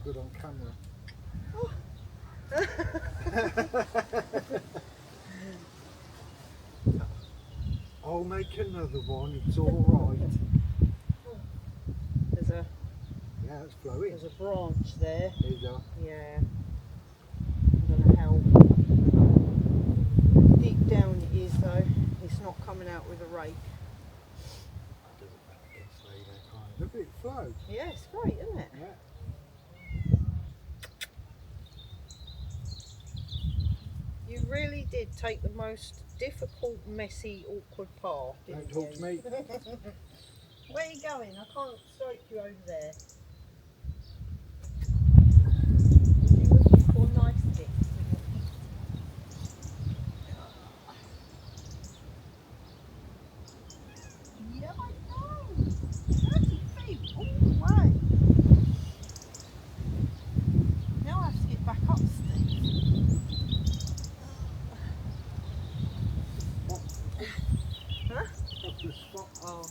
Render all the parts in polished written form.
good on camera. I'll make another one, it's alright. Yeah, it's flowing. There's a branch there. There you go. Yeah. I'm going to help. Deep down it is though. It's not coming out with a rake. Doesn't matter, it can stay there, can't it? Look at it flow. Yeah, it's great, isn't it? Yeah. You really did take the most difficult, messy, awkward path, didn't Don't talk to me. Where are you going? I can't strike you over there. Are you looking for nice sticks? Yeah, I know. 30 feet all the way. Now I have to get back up, Steve. Huh? Up the spot. Oh.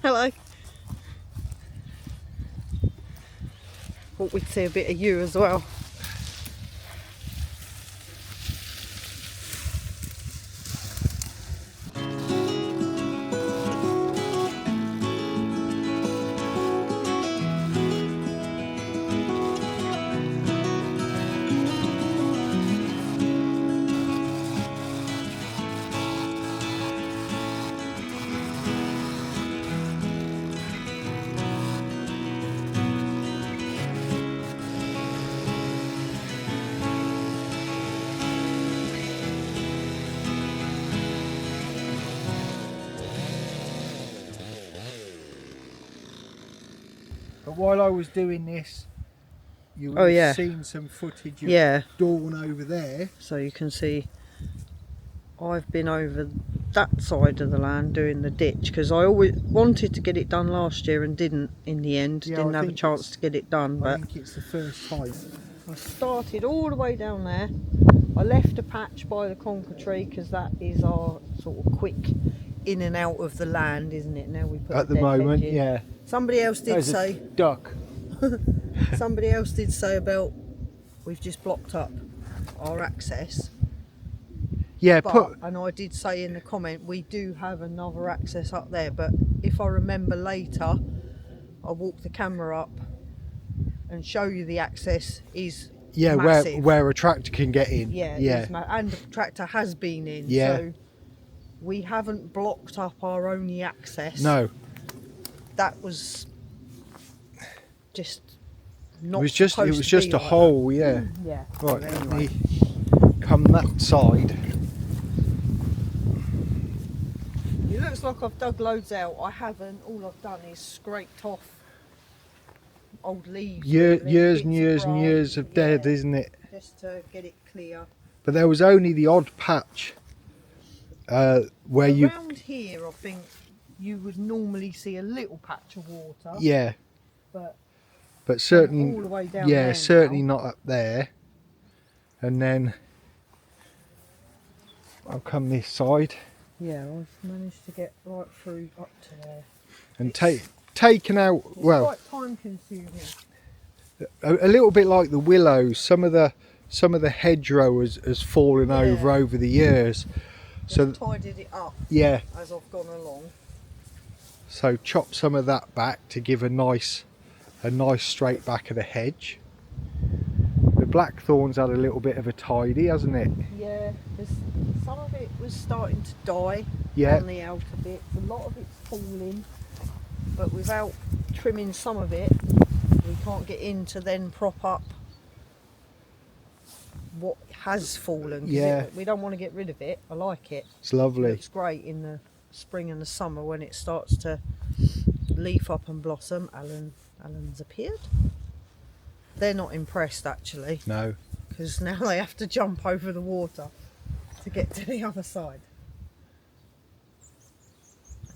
Hello. Thought we'd see a bit of you as well. But while I was doing this, you would have seen some footage of Dawn over there. So you can see I've been over that side of the land doing the ditch because I always wanted to get it done last year and didn't in the end. Didn't have a chance to get it done. I think it's the first time. I started all the way down there. I left a patch by the conker tree because that is our sort of quick in and out of the land, isn't it? Now we put at the moment, yeah. Somebody else did say duck. somebody else did say about we've just blocked up our access. Yeah, and I did say in the comment we do have another access up there, but if I remember later, I'll walk the camera up and show you the access is massive. where a tractor can get in. Yeah. And the tractor has been in. Yeah. So we haven't blocked up our only access. No. That was just not. It was just a hole, yeah. Yeah. Right, let me come that side. It looks like I've dug loads out. I haven't. All I've done is scraped off old leaves. Years and years of dead, isn't it? Just to get it clear. But there was only the odd patch where around here, I think you would normally see a little patch of water. Yeah. But certainly, all the way down there certainly now. not up there. And then I'll come this side. Yeah, I've managed to get right through up to there. And taken out, It's well, quite time consuming. a little bit like the willows. Some of the hedgerow has fallen over the years. So tidied it up. Yeah. As I've gone along. So chop some of that back to give a nice straight back of the hedge. The blackthorn's had a little bit of a tidy, hasn't it? Yeah, some of it was starting to die on the outer bit. A lot of it's falling, but without trimming some of it, can't get in to then prop up what has fallen. 'Cause Yeah. we don't want to get rid of it. I like it. It's lovely. It looks great in the spring and the summer when it starts to leaf up and blossom. Alan's appeared. They're not impressed actually, No. because now they have to jump over the water to get to the other side.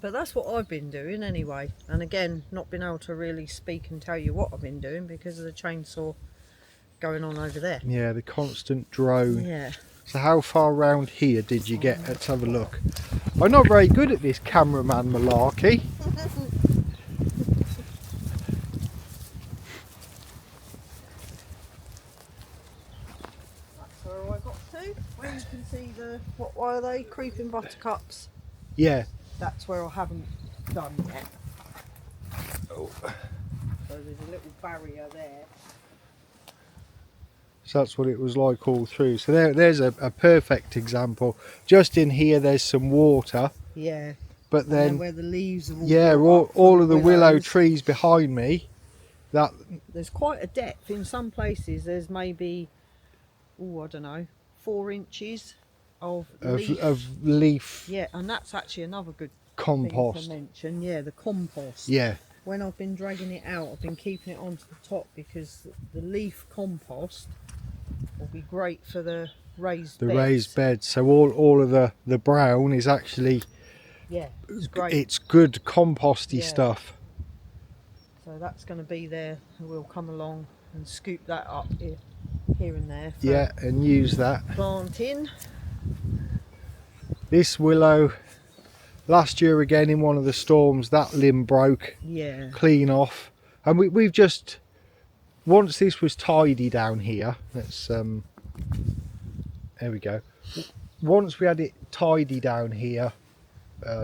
But that's what I've been doing anyway. And again, not been able to really speak and tell you what I've been doing because of the chainsaw going on over there. Yeah, the constant drone. Yeah. So how far round here did you get? Let's have a look. I'm not very good at this cameraman malarkey. That's where I got to. Where you can see the, what are they? Creeping buttercups. Yeah. That's where I haven't done yet. Oh. So there's a little barrier there. So that's what it was like all through. So there's a perfect example. Just in here there's some water. Yeah. But And then where the leaves are all yeah, brought up all from of the willow willows. trees behind me. That There's quite a depth. In some places there's maybe, oh, I don't know, 4 inches of leaf. of leaf Yeah, and that's actually another good compost. thing to mention. Yeah, the compost. Yeah. When I've been dragging it out, I've been keeping it onto the top because the leaf compost will be great for the raised beds. Raised beds. So all of the brown is actually, Yeah, it's great. it's good composty Yeah. stuff. So that's going to be there. We'll come along and scoop that up here and there for Yeah, and use that. planting. This willow, last year again in one of the storms, that limb broke Yeah. clean off. And we've just, once this was tidy down here, let's, there we go. Once we had it tidy down here,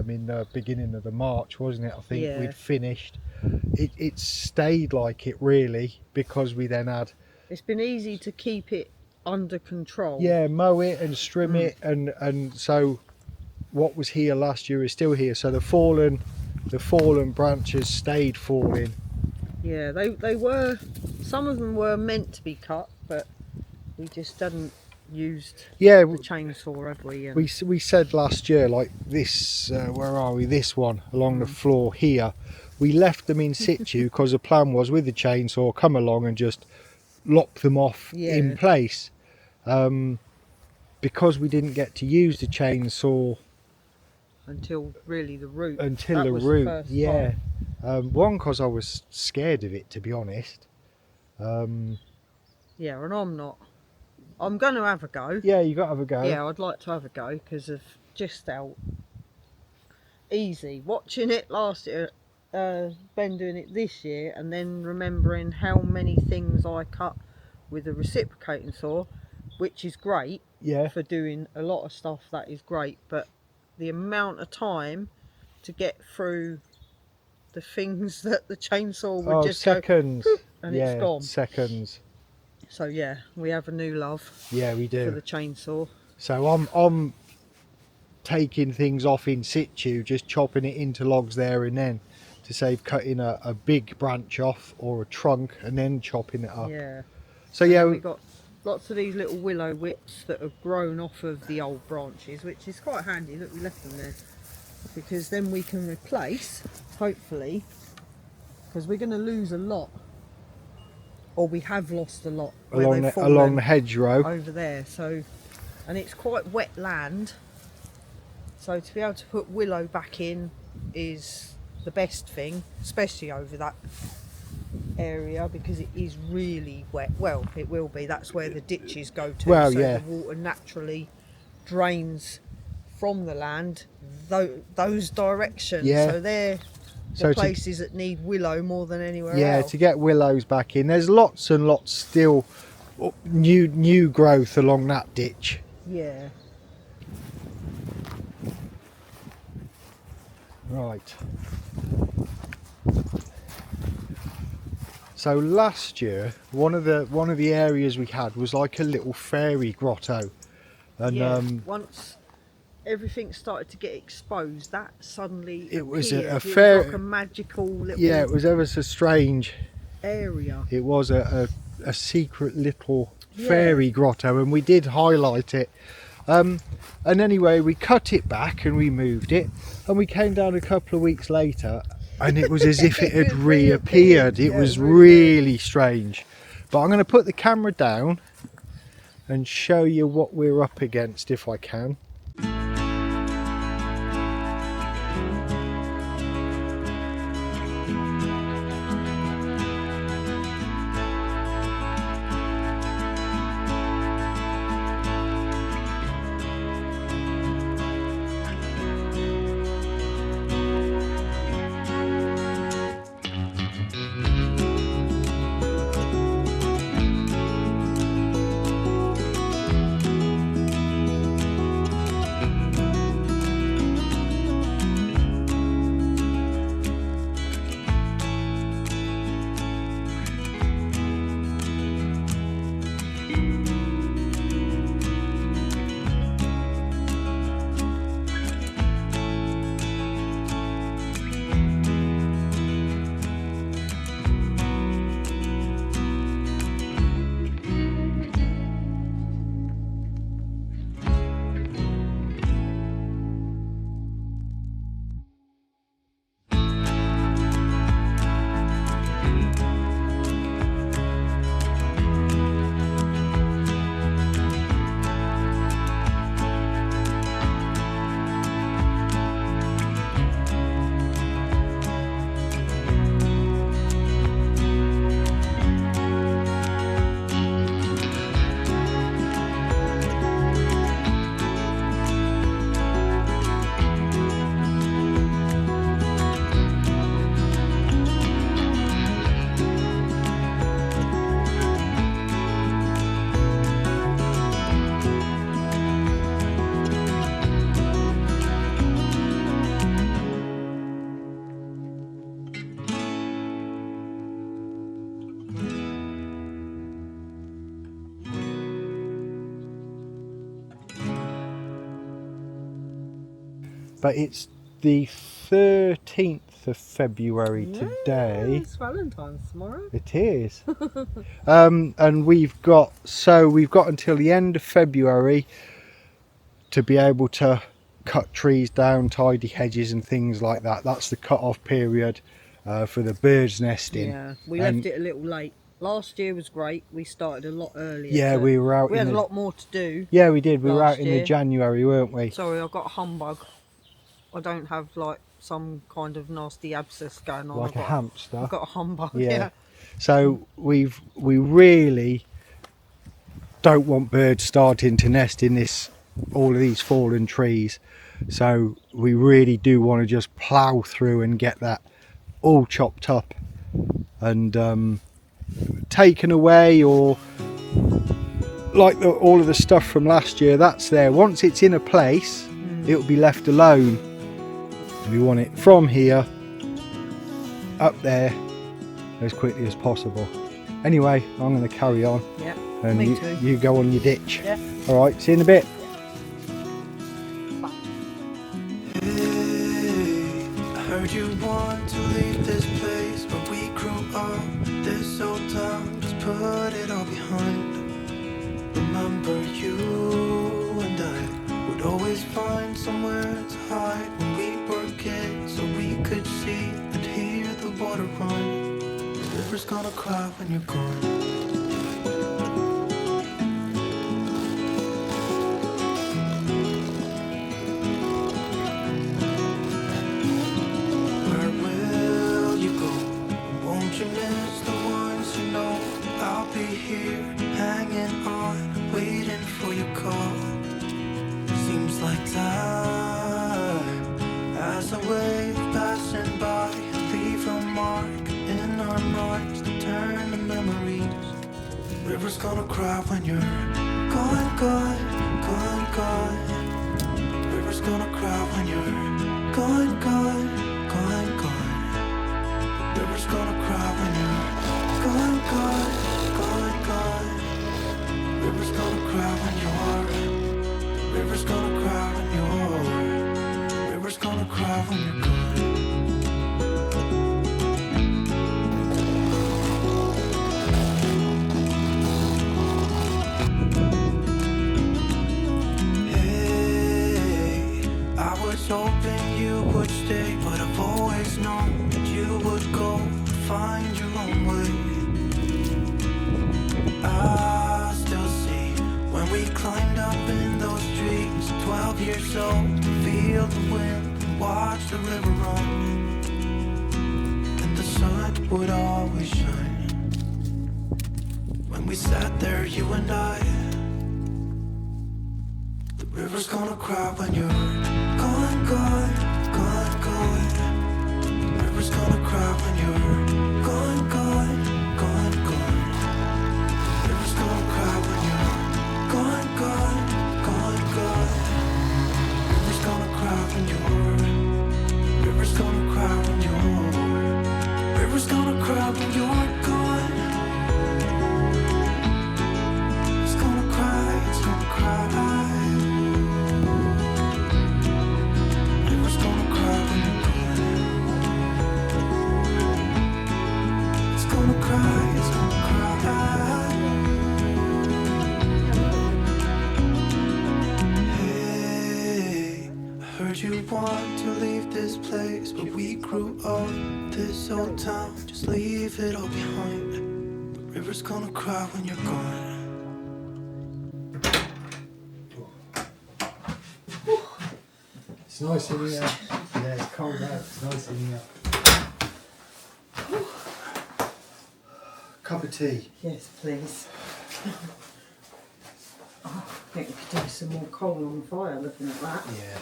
in the beginning of the March, wasn't it? I think Yeah. we'd finished. It stayed like it really, because we then had, It's been easy to keep it under control. yeah, mow it and trim it, and so what was here last year is still here. So the fallen branches stayed falling. Yeah, they were, some of them were meant to be cut, but we just hadn't used Yeah, the chainsaw, have we? And we said last year, like this, where are we? This one along the floor here. We left them in situ because the plan was with the chainsaw, come along and just lop them off in Yeah. place. Because we didn't get to use the chainsaw until really the root. until That the was root, first yeah. time. One, because I was scared of it, to be honest. Yeah, and I'm not. I'm going to have a go. Yeah, you got to have a go. Yeah, I'd like to have a go because of just how easy. Watching it last year, Ben doing it this year, and then remembering how many things I cut with a reciprocating saw, which is great Yeah. for doing a lot of stuff, that is great, but the amount of time to get through the things that the chainsaw would just seconds. go, and yeah, it's gone. seconds. So yeah, we have a new love Yeah, we for do. the chainsaw. So I'm taking things off in situ, just chopping it into logs there and then, to save cutting a big branch off or a trunk and then chopping it up. Yeah. So yeah, We've got lots of these little willow whips that have grown off of the old branches, which is quite handy. Look, we left them there because then we can replace, hopefully, because we're going to lose a lot, or we have lost a lot where along they've the fallen hedgerow. over there. So, and it's quite wet land, so to be able to put willow back in is the best thing, especially over that area because it is really wet. Well, it will be. That's where the ditches go to. Well, so yeah. the water naturally drains from the land those directions. Yeah. So they're So the to- places that need willow more than anywhere Yeah, else. to get willows back in. There's lots and lots still new growth along that ditch. Yeah. Right. So last year, one of the areas we had was like a little fairy grotto, and Yeah. Once everything started to get exposed, that suddenly It was a appeared. It fair- was like a magical little yeah, it was ever so strange. area. It was a secret little Yeah. fairy grotto, and we did highlight it. And anyway, we cut it back and we moved it, and we came down a couple of weeks later, and it was as if it had It reappeared. reappeared. It Yeah, was it really really strange. But I'm going to put the camera down and show you what we're up against if I can. But it's the 13th of February today. It's Valentine's tomorrow. It is. And we've got until the end of February to be able to cut trees down, tidy hedges and things like that. That's the cut-off period for the birds nesting. Yeah, we left it a little late. Last year was great. We started a lot earlier. Yeah, we were out. We had a lot more to do. Yeah, we did. We were out in year. the January, weren't we? Sorry, I got a humbug. I don't have like some kind of nasty abscess going on. Like a hamster. I've got a humbug. Yeah. Yeah. So we really don't want birds starting to nest in all of these fallen trees. So we really do want to just plough through and get that all chopped up and taken away, or like all of the stuff from last year that's there. Once it's in a place, it will be left alone. We want it from here up there as quickly as possible. Anyway, I'm going to carry on. Yeah. And Me too. you go on your ditch. Yeah. All right. See you in a bit. I heard you want to leave this place, but we grew up this old town. Just put it all behind. Remember you and I would always find somewhere to hide when we were kids, so we could see and hear the water run. The river's gonna cry when you're gone. River's gonna cry when you're gone, gone, gone, gone. River's gonna cry when you're gone, gone, gone, gone. River's gonna cry when you're gone, gone, gone, gone. River's gonna cry when you're. River's gonna cry when you're. River's gonna cry when you're gone. find your own way. I still see when we climbed up in those trees, 12 years old, feel the wind, watch the river run, and the sun would always shine. When we sat there, you and I, the river's gonna cry when you're gone, gone, gone, gone. The river's gonna cry when you're gone, gone, gone, gone. The river's gonna cry when you're gone, gone, gone, gone. The river's gonna cry when you're. The river's gonna cry when you're. The river's gonna cry when you're gone. It's gonna cry, it's gonna cry. The river's gonna cry when you're gone. It's gonna cry, it's gonna cry. Hey, I heard you want to leave this place, but we grew up this old town. Just leave it all behind. The river's gonna cry when you're gone. It's nice in here. Yeah, it's cold out. It's nice in here. Cup of tea. Yes, please. I think we could do some more coal on the fire looking at that. Yeah.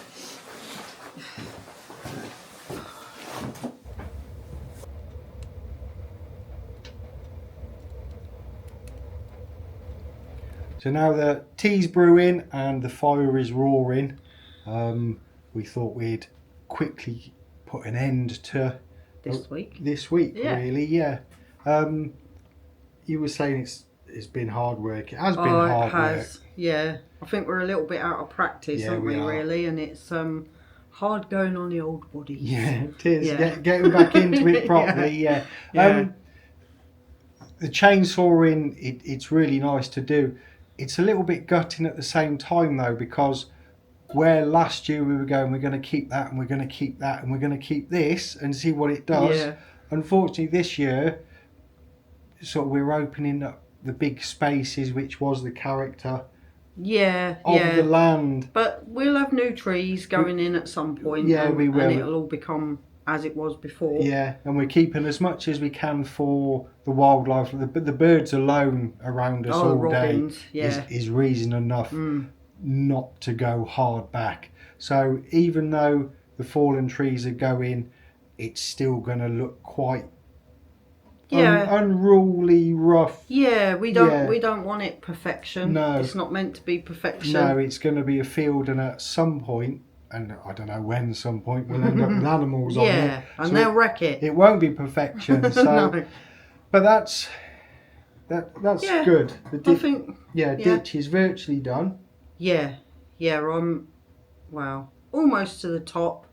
So now the tea's brewing and the fire is roaring, we thought we'd quickly put an end to This week. Yeah. really, yeah. You were saying it's been hard work. It has been Oh, hard it has. work. Yeah. I think we're a little bit out of practice, Yeah, aren't we we, are. really? And it's hard going on the old body. Yeah, it is. Yeah. Getting back into it properly, yeah. Yeah. The chainsawing, it's really nice to do. It's a little bit gutting at the same time though, because where last year we were going, we're going to keep that and we're going to keep that and we're going to keep this and see what it does. Yeah. Unfortunately this year, sort of we're opening up the big spaces, which was the character Yeah, of yeah. the land. But we'll have new trees going in at some point. Yeah, and, we will. And it'll all become as it was before. Yeah, and we're keeping as much as we can for the wildlife. The birds alone around us all robins, day yeah. is reason enough not to go hard back. So even though the fallen trees are going, it's still going to look quite unruly, rough. Yeah, we don't want it perfection. No. It's not meant to be perfection. No, it's going to be a field, and at some point, and I don't know when, some point we'll end up with animals on it. Yeah, and So they'll wreck it. It won't be perfection. So, No. but that's Yeah, good. The I think. ditch is virtually done. Yeah, I'm almost to the top.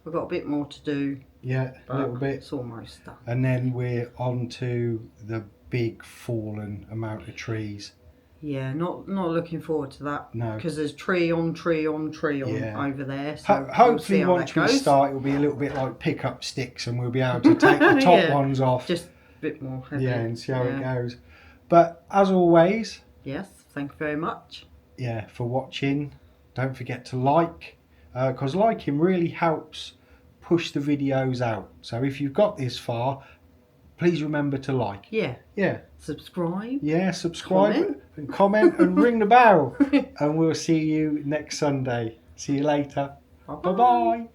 We've got a bit more to do. Yeah, a little bit. It's almost done. And then we're on to the big fallen amount of trees. Yeah, not looking forward to that. No. Because there's tree on tree on tree on Yeah. over there. So Hopefully we'll see how once that we goes. start, it'll be a little bit like pickup sticks and we'll be able to take the top Yeah. ones off. Just a bit more heavy. Yeah, and see how it Yeah. goes. But as always, Yes, thank you very much. yeah, for watching. Don't forget to like, because liking really helps push the videos out. So if you've got this far, please remember to like. Yeah, Yeah, subscribe. yeah, subscribe Comment. and comment and ring the bell. And we'll see you next Sunday. See you later. Bye-bye. Bye-bye.